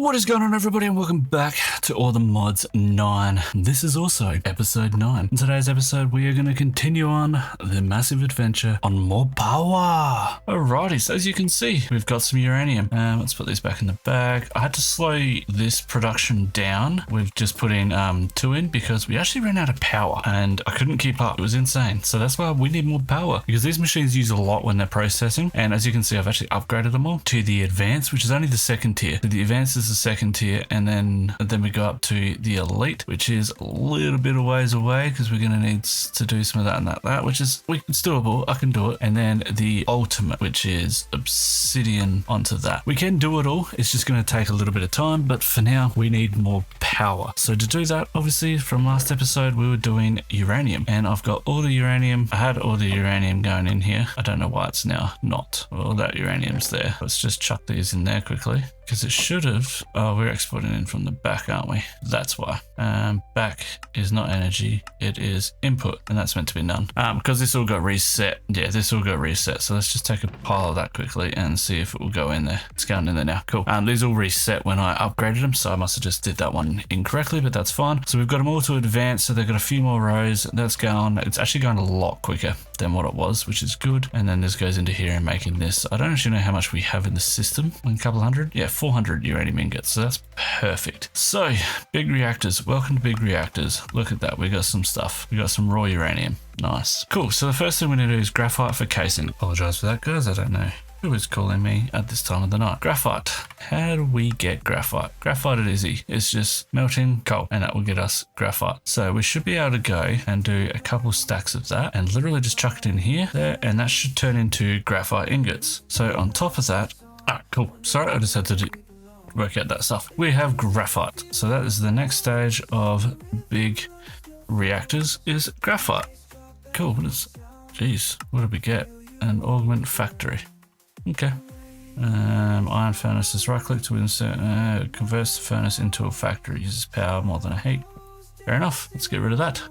What is going on, everybody, and welcome back to All the Mods 9. This is also episode 9. In today's episode, we are going to continue on the massive adventure on more power. Alrighty, so as you can see, we've got some uranium. Let's put these back in the bag. I had to slow this production down. We've just put in 2 in because we actually ran out of power and I couldn't keep up. It was insane. So that's why we need more power, because these machines use a lot when they're processing. And as you can see, I've actually upgraded them all to the advanced, which is only the second tier. So the advanced is the second tier, and then we go up to the elite, which is a little bit of ways away because we're going to need to do some of that and that, which is, it's doable. I can do it. And then the ultimate, which is obsidian onto that. We can do it all. It's just going to take a little bit of time, but for now we need more power. So to do that, obviously from last episode, we were doing uranium, and I've got all the uranium. I had all the uranium going in here. I don't know why it's now not. All that uranium's there. Let's just chuck these in there quickly, because it should have. Oh, we're exporting in from the back, aren't we? That's why. Back is not energy, it is input, and that's meant to be none. Because this all got reset. Yeah, this all got reset. So let's just take a pile of that quickly and see if it will go in there. It's going in there now. Cool. These all reset when I upgraded them, so I must have just did that one incorrectly, but that's fine. So we've got them all to advance, so they've got a few more rows. That's going. It's actually going a lot quicker than what it was, which is good. And then this goes into here and making this. I don't actually know how much we have in the system. A couple hundred? Yeah, 400 uranium ingots. So that's perfect. So, big reactors. Welcome to big reactors. Look at that. We got some stuff. We got some raw uranium. Nice. Cool. So the first thing we need to do is graphite for casing. Apologize for that, guys. I don't know who is calling me at this time of the night. Graphite. How do we get graphite? Graphite is easy. It's just melting coal, and that will get us graphite. So we should be able to go and do a couple stacks of that and literally just chuck it in here, there, and that should turn into graphite ingots. So on top of that, cool. Sorry, I just had to work out that stuff. We have graphite. So that is the next stage of big reactors, is graphite. Cool. Jeez, what did we get? An augment factory. Okay. Iron furnaces. Right click to insert, converts the furnace into a factory. Uses power more than a heat. Fair enough. Let's get rid of that.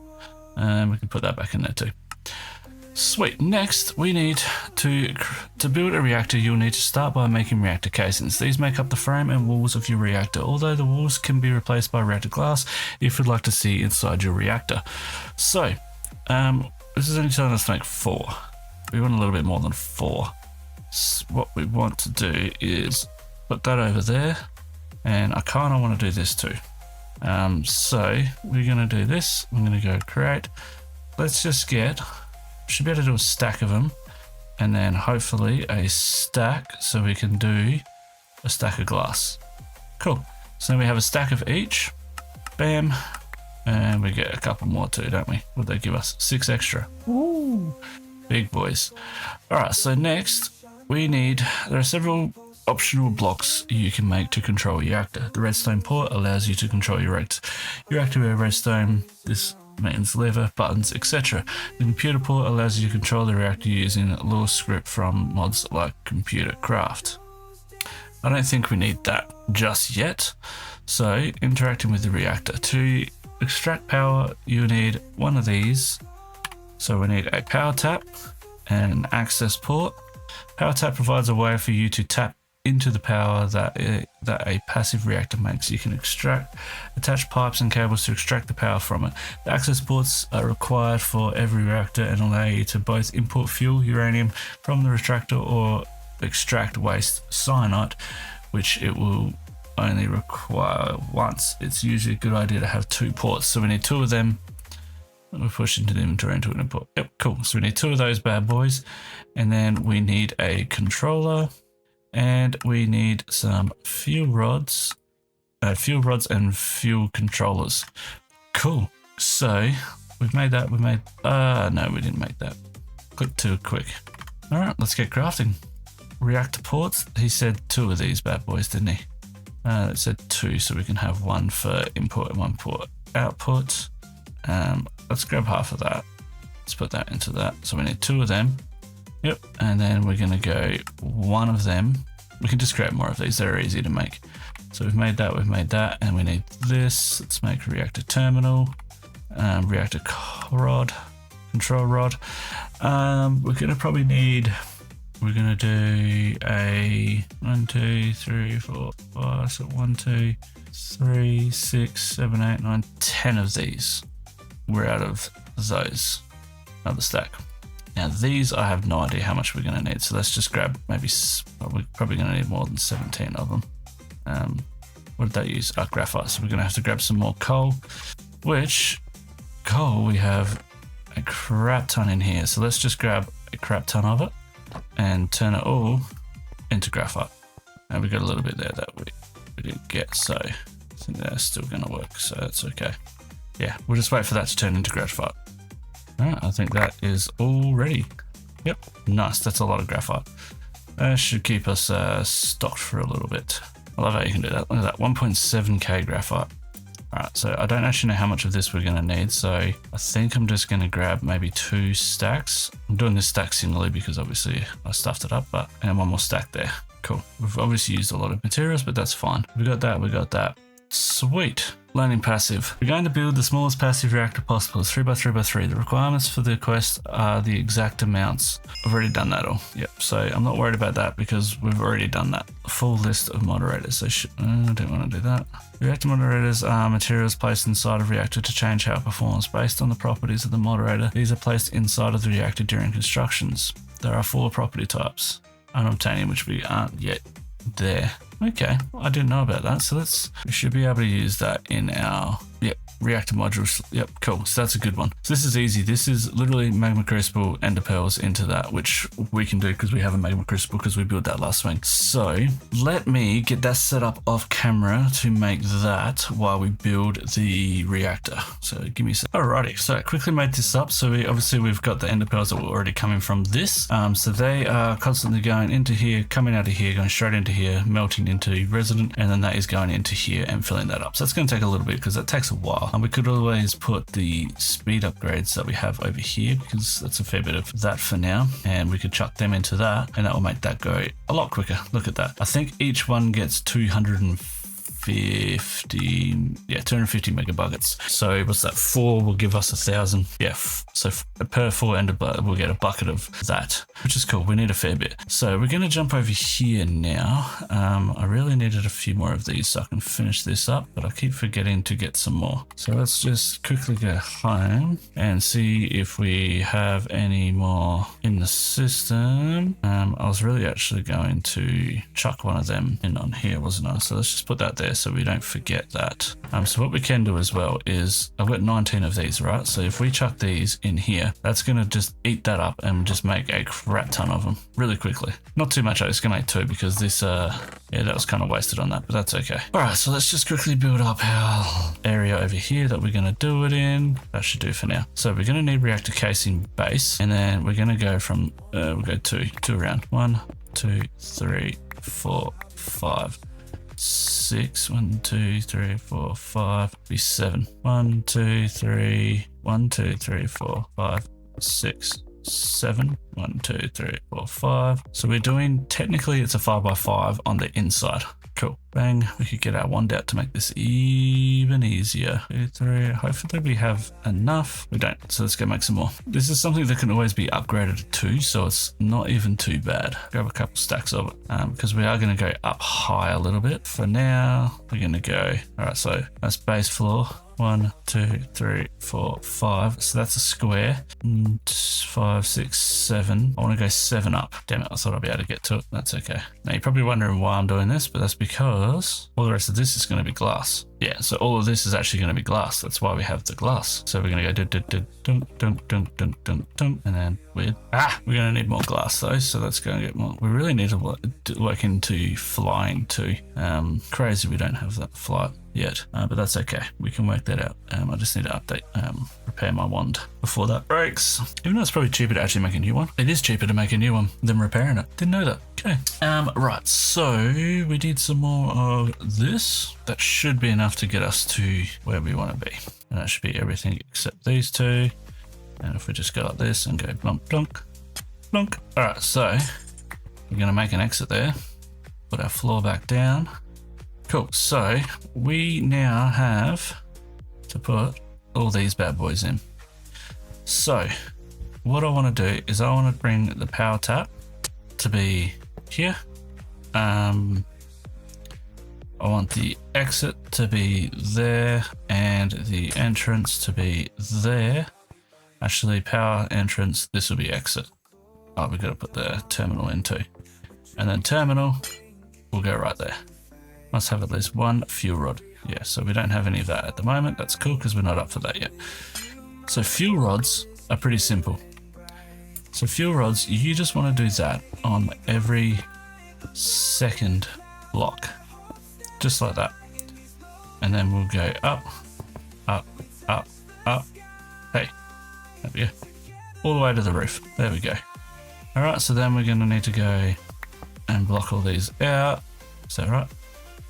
We can put that back in there too. Sweet. Next, we need to build a reactor. You'll need to start by making reactor casings. These make up the frame and walls of your reactor, although the walls can be replaced by reactor glass if you'd like to see inside your reactor. So, this is only telling us to make 4. We want a little bit more than 4. So what we want to do is put that over there, and I kind of want to do this too. So we're going to do this. I'm going to go create. Let's just get. Should be able to do a stack of them, and then hopefully a stack so we can do a stack of glass. Cool. So then we have a stack of each. Bam. And we get a couple more too, don't we? What they give us? 6 extra. Ooh. Big boys. Alright, so next we need, there are several optional blocks you can make to control your reactor. The redstone port allows you to control your reactor with redstone. This means lever, buttons, etc. The computer port allows you to control the reactor using Lua script from mods like Computer Craft. I don't think we need that just yet. So, interacting with the reactor. To extract power, you need one of these. So we need a power tap and an access port. Power tap provides a way for you to tap into the power that a passive reactor makes. You can attach pipes and cables to extract the power from it. The access ports are required for every reactor and allow you to both import fuel, uranium, from the reactor or extract waste cyanide, which it will only require once. It's usually a good idea to have 2 ports. So we need 2 of them. We push into the inventory into an input. Yep, cool. So we need 2 of those bad boys, and then we need a controller. And we need some fuel rods and fuel controllers. Cool. So we've made that. No, we didn't make that. Click too quick. All right, let's get crafting. Reactor ports. He said 2 of these bad boys, didn't he? It said 2, so we can have 1 for input and 1 for output. Let's grab half of that. Let's put that into that. So we need 2 of them. Yep, and then we're going to go 1 of them. We can just create more of these. They're easy to make. So we've made that, and we need this. Let's make a reactor terminal, reactor rod, control rod. We're going to probably need we're gonna do a 1, 2, 3, 4, 5. So 1, 2, 3, 6, 7, 8, 9, 10 of these. We're out of those. Another stack. Now these, I have no idea how much we're gonna need. So let's just grab maybe, we're probably gonna need more than 17 of them. What did they use? Graphite. So we're gonna have to grab some more coal, which coal we have a crap ton in here. So let's just grab a crap ton of it and turn it all into graphite. And we got a little bit there that we didn't get, so I think that's still gonna work, so that's okay. Yeah, we'll just wait for that to turn into graphite. Alright, I think that is all ready. Yep, nice, that's a lot of graphite. That should keep us stocked for a little bit. I love how you can do that. Look at that, 1.7k graphite. Alright, so I don't actually know how much of this we're going to need, so I think I'm just going to grab maybe 2 stacks. I'm doing this stack singly because obviously I stuffed it up, but and one more stack there. Cool. We've obviously used a lot of materials, but that's fine. We got that, we got that. Sweet. Learning passive. We're going to build the smallest passive reactor possible, 3x3x3. The requirements for the quest are the exact amounts. I've already done that all. Yep, so I'm not worried about that because we've already done that. Full list of moderators. So I don't want to do that. Reactor moderators are materials placed inside of reactor to change how it performs based on the properties of the moderator. These are placed inside of the reactor during constructions. There are 4 property types. Unobtainium, which we aren't yet there. Okay, I didn't know about that. So we should be able to use that in our, reactor modules. Yep, cool. So that's a good one. So this is easy. This is literally magma crucible ender pearls into that, which we can do because we have a magma crucible because we built that last swing. So let me get that set up off camera to make that while we build the reactor. So give me a sec. Alrighty, so I quickly made this up. So we've got the ender pearls that were already coming from this. So they are constantly going into here, coming out of here, going straight into here, melting into resident, and then that is going into here and filling that up. So that's going to take a little bit because that takes a while. And we could always put the speed upgrades that we have over here because that's a fair bit of that for now. And we could chuck them into that and that will make that go a lot quicker. Look at that. I think each one gets 250 megabuckets. So what's that? 4 will give us 1,000. Yeah, so per 4 ender we'll get a bucket of that, which is cool. We need a fair bit. So we're going to jump over here now. I really needed a few more of these so I can finish this up, but I keep forgetting to get some more. So let's just quickly go home and see if we have any more in the system. I was really actually going to chuck one of them in on here, wasn't I? So let's just put that there so we don't forget that. So what we can do as well is I've got 19 of these, right? So if we chuck these in here, that's going to just eat that up and just make a crap ton of them really quickly. Not too much, I was going to make 2 because this, that was kind of wasted on that, but that's okay. All right, so let's just quickly build up our area over here that we're going to do it in. That should do for now. So we're going to need reactor casing base, and then we're going to go from, we'll go 2 around. 1, 2, 3, 4, 5. 6, 1, 2, 3, 4, 5, be 7. 1, 2, 3, 1, 2, 3, 4, 5, 6, 7. 1, 2, 3, 4, 5. So we're doing, technically it's a 5x5 on the inside. Cool. Bang. We could get our wand out to make this even easier. 2, 3. Hopefully we have enough. We don't. So let's go make some more. This is something that can always be upgraded to, so it's not even too bad. Grab a couple stacks of it because we are going to go up high a little bit. For now, we're going to go. All right. So that's base floor. 1, 2, 3, 4, 5. So that's a square. 5, 6, 7. I want to go 7 up. Damn it, I thought I'd be able to get to it. That's okay. Now you're probably wondering why I'm doing this, but that's because all the rest of this is going to be glass. Yeah, so all of this is actually going to be glass. That's why we have the glass. So we're going to go dunk, dunk, dunk, dunk, dunk, dunk, and then we're going to need more glass though. So let's go and get more. We really need to work into flying too. Crazy we don't have that flight yet, but that's okay. We can work that out. I just need to update, repair my wand before that breaks. Even though it's probably cheaper to actually make a new one. It is cheaper to make a new one than repairing it. Didn't know that. Okay. Right. So we did some more of this. That should be enough to get us to where we want to be. And that should be everything except these 2. And if we just go like this and go blunk, blunk, blunk. All right. So we're going to make an exit there. Put our floor back down. Cool. So we now have to put all these bad boys in. So what I want to do is I want to bring the power tap to be here. I want the exit to be there and the entrance to be there. Actually, power entrance, this will be exit. Oh, we've got to put the terminal in too. And then terminal will go right there. Must have at least one fuel rod. Yeah, so we don't have any of that at the moment. That's cool because we're not up for that yet. So fuel rods are pretty simple. So fuel rods, you just want to do that on every second block. Just like that. And then we'll go up, up, up, up. Hey, there we go. All the way to the roof. There we go. All right, so then we're going to need to go and block all these out. Is that right?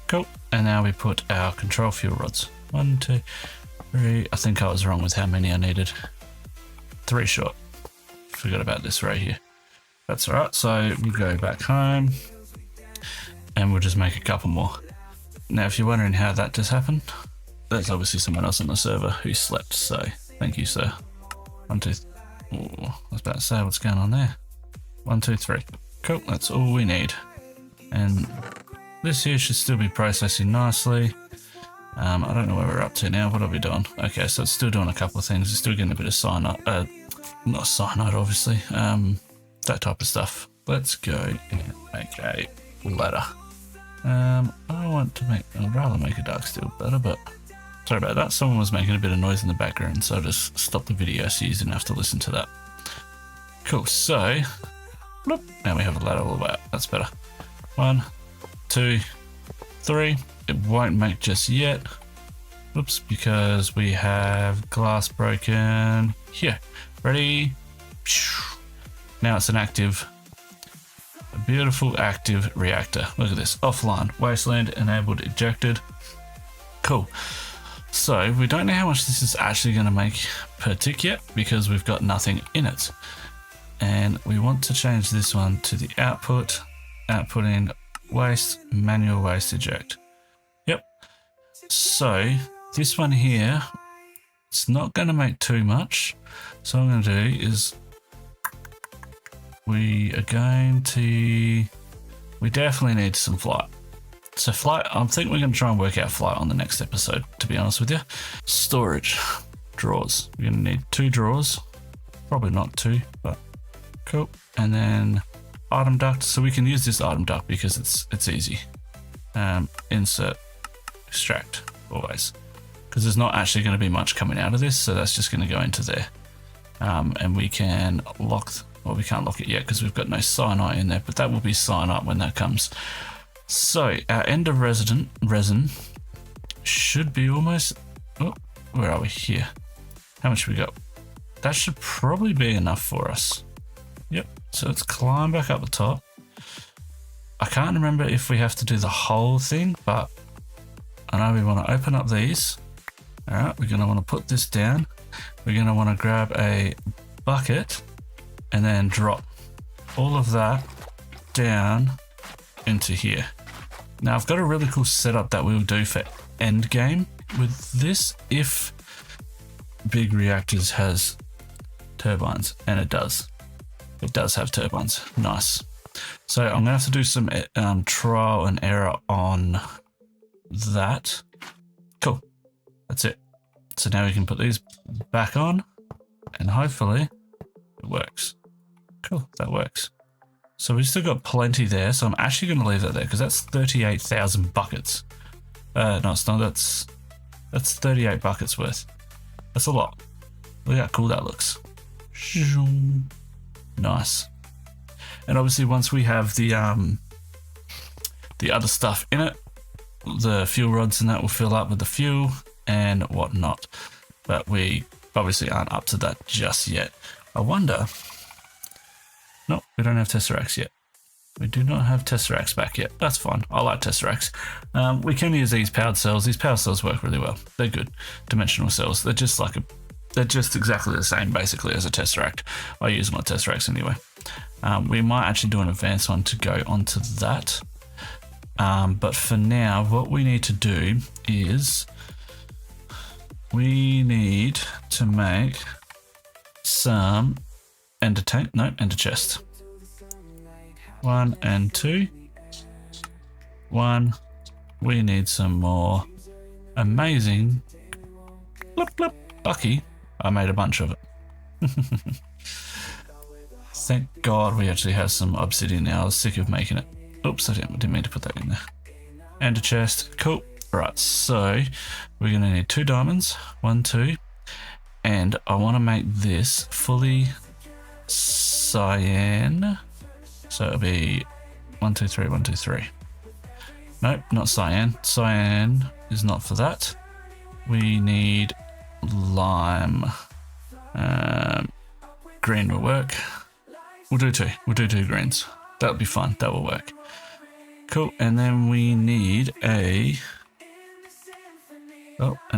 Cool. And now we put our control fuel rods. 1, 2, 3. I think I was wrong with how many I needed. 3 short. Forgot about this right here. That's all right. So we'll go back home and we'll just make a couple more. Now, if you're wondering how that just happened, there's obviously someone else on the server who slept. So thank you, sir. 1, 2. Oh, I was about to say, what's going on there? 1, 2, 3. Cool. That's all we need. And this here should still be processing nicely. I don't know where we're up to now. What are we doing? Okay, so it's still doing a couple of things. It's still getting a bit of cyanide. Not cyanide, obviously. That type of stuff. Let's go and make a ladder. I'd rather make a dark steel better, but sorry about that. Someone was making a bit of noise in the background, so I just stopped the video so you didn't have to listen to that. Cool, so bloop, now we have a ladder all the way up. That's better. 1, 2, 3. It won't make just yet. Oops, because we have glass broken here. Ready? Now it's an active, a beautiful active reactor. Look at this. Offline, wasteland, enabled, ejected. Cool. So we don't know how much this is actually going to make per tick yet because we've got nothing in it. And we want to change this one to the output in waste, manual waste eject. Yep. So this one here, it's not going to make too much. So what I'm going to do is we definitely need some flight. So flight, I think we're going to try and work out flight on the next episode, to be honest with you. Storage, drawers. We're going to need 2 drawers. Probably not 2, but cool. And then item duct. So we can use this item duct because it's easy. Insert, extract, always. Because there's not actually going to be much coming out of this, so that's just going to go into there. And we can lock, well, we can't lock it yet because we've got no cyanide in there, but that will be cyanide when that comes. So our end of resin should be almost, oh, where are we here? How much we got? That should probably be enough for us. Yep, so let's climb back up the top. I can't remember if we have to do the whole thing, but I know we want to open up these. All right, we're going to want to put this down. We're going to want to grab a bucket and then drop all of that down into here. Now I've got a really cool setup that we'll do for end game with this if Big Reactors has turbines, and it does. It does have turbines. Nice. So I'm gonna have to do some trial and error on that. Cool. That's it. So now we can put these back on and hopefully it works. Cool, that works. So we've still got plenty there, so I'm actually going to leave that there because that's 38,000 buckets. No, it's not. That's 38 buckets worth. That's a lot. Look how cool that looks. Nice. And obviously, once we have the other stuff in it, the fuel rods and that will fill up with the fuel and whatnot. But we obviously aren't up to that just yet. I wonder. No, we don't have Tesseracts yet. We do not have Tesseracts back yet. That's fine. I like Tesseracts. We can use these powered cells. These powered cells work really well. They're good. Dimensional cells. They're just exactly the same basically as a Tesseract. I use my Tesseracts anyway. We might actually do an advanced one to go onto that. But for now, what we need to do is we need to make some ender tank, no, ender chest. 1 and 2. 1. We need some more. Amazing. Blip, blip. Lucky. I made a bunch of it. Thank God we actually have some obsidian now. I was sick of making it. Oops, I didn't mean to put that in there. And a chest. Cool. Right, so we're going to need 2 diamonds. 1, 2. And I want to make this fully cyan. So it'll be 1, 2, 3, 1, 2, 3. Nope, not cyan. Cyan is not for that. We need lime. Green will work. We'll do 2. We'll do 2 greens. That'll be fun. That will work. Cool. And then we need an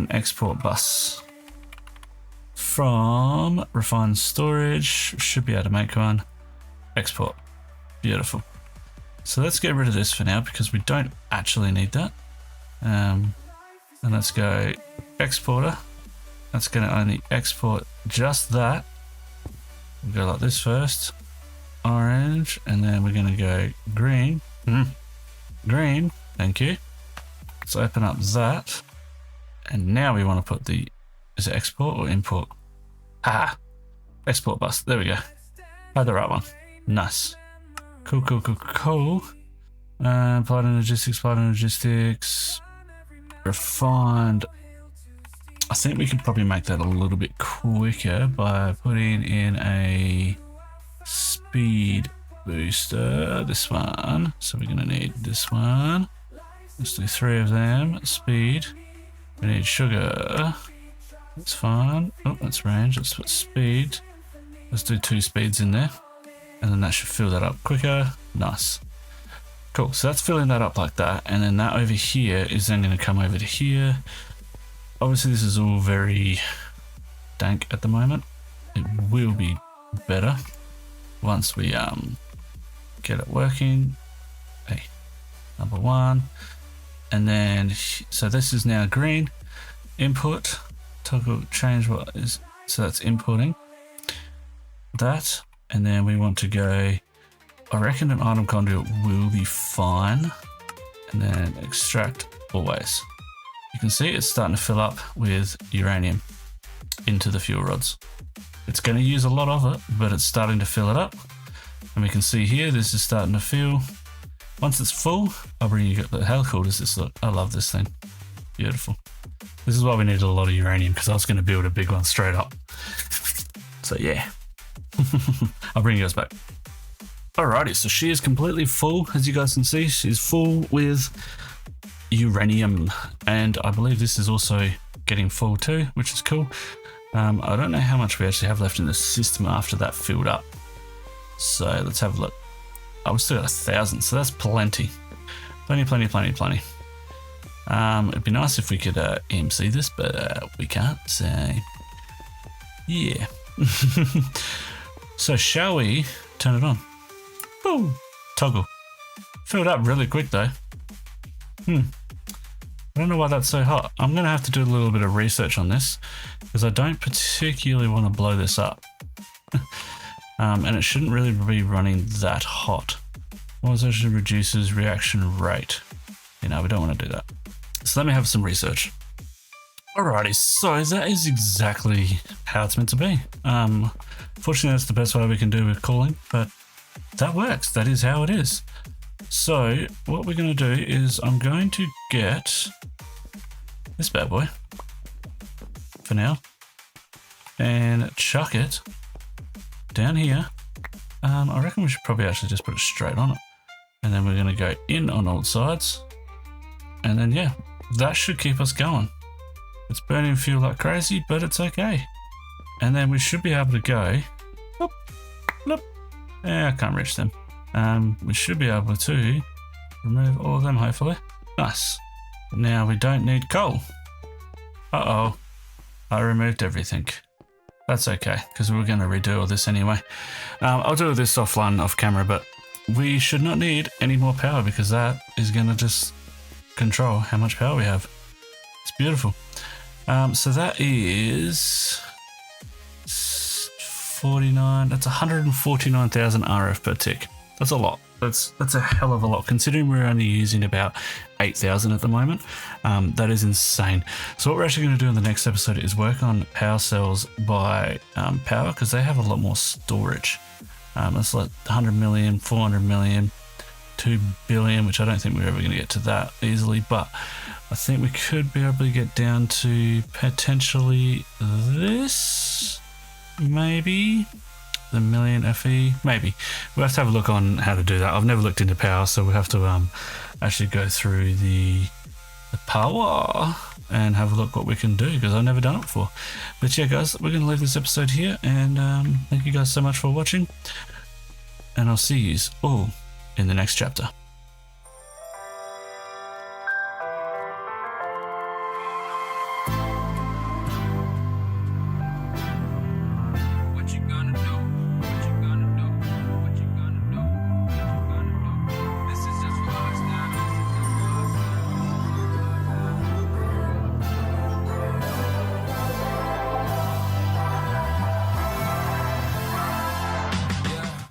export bus from refined storage. Should be able to make one. Export. Beautiful. So let's get rid of this for now because we don't actually need that. And let's go exporter. That's going to only export just that. We'll go like this first. Orange, and then we're going to go green. Green, thank you. Let's open up that. And now we want to put the, is it export or import? Export bus, there we go. Had the right one. Nice. Cool, cool, cool, cool. Applied logistics. Refined. I think we could probably make that a little bit quicker by putting in a speed booster. This one. So we're going to need this one. Let's do 3 of them. Speed. We need sugar. That's fine. Oh, that's range. Let's put speed. Let's do 2 speeds in there. And then that should fill that up quicker. Nice. Cool. So that's filling that up like that. And then that over here is then going to come over to here. Obviously, this is all very dank at the moment. It will be better once we get it working. Hey, number 1. And then, so this is now green. Input. Toggle change what is, so that's importing that. And then we want to go, I reckon an item conduit will be fine. And then extract always. You can see it's starting to fill up with uranium into the fuel rods. It's going to use a lot of it, but it's starting to fill it up. And we can see here, this is starting to fill. Once it's full, I'll bring you, how cool does this look? I love this thing. Beautiful. This is why we need a lot of uranium, because I was going to build a big one straight up. So yeah. I'll bring you guys back. Alrighty, so she is completely full, as you guys can see. She's full with uranium, and I believe this is also getting full too, which is cool. I don't know how much we actually have left in the system after that filled up. So let's have a look. Oh, we still got 1,000, so that's plenty. Plenty. It'd be nice if we could EMC this, but we can't, so yeah. So shall we turn it on? Boom! Toggle. Filled up really quick though. I don't know why that's so hot. I'm going to have to do a little bit of research on this because I don't particularly want to blow this up. And it shouldn't really be running that hot. Normalization reduces reaction rate. You know, we don't want to do that. So let me have some research. Alrighty, so that is exactly how it's meant to be. Fortunately, that's the best way we can do with cooling, but that works. That is how it is. So what we're going to do is I'm going to get this bad boy for now and chuck it down here. I reckon we should probably actually just put it straight on it. And then we're going to go in on all sides. And then, yeah, that should keep us going. It's burning fuel like crazy, but it's okay. And then we should be able to go, whoop, whoop. Yeah, I can't reach them. We should be able to remove all of them, hopefully. Nice. Now we don't need coal. Uh-oh. I removed everything. That's okay, because we're going to redo all this anyway. I'll do this offline, off camera, but we should not need any more power because that is going to just control how much power we have. It's beautiful. So that is 49, that's 149,000 RF per tick. That's a lot. That's a hell of a lot, considering we're only using about 8,000 at the moment. That is insane. So what we're actually going to do in the next episode is work on power cells by power, because they have a lot more storage. It's like 100 million, 400 million, 2 billion, which I don't think we're ever going to get to that easily, but I think we could be able to get down to potentially this, maybe. The million FE, maybe. We'll have to have a look on how to do that. I've never looked into power, so we'll have to actually go through the power and have a look what we can do, because I've never done it before. But yeah, guys, we're going to leave this episode here, and thank you guys so much for watching, and I'll see you all in the next chapter.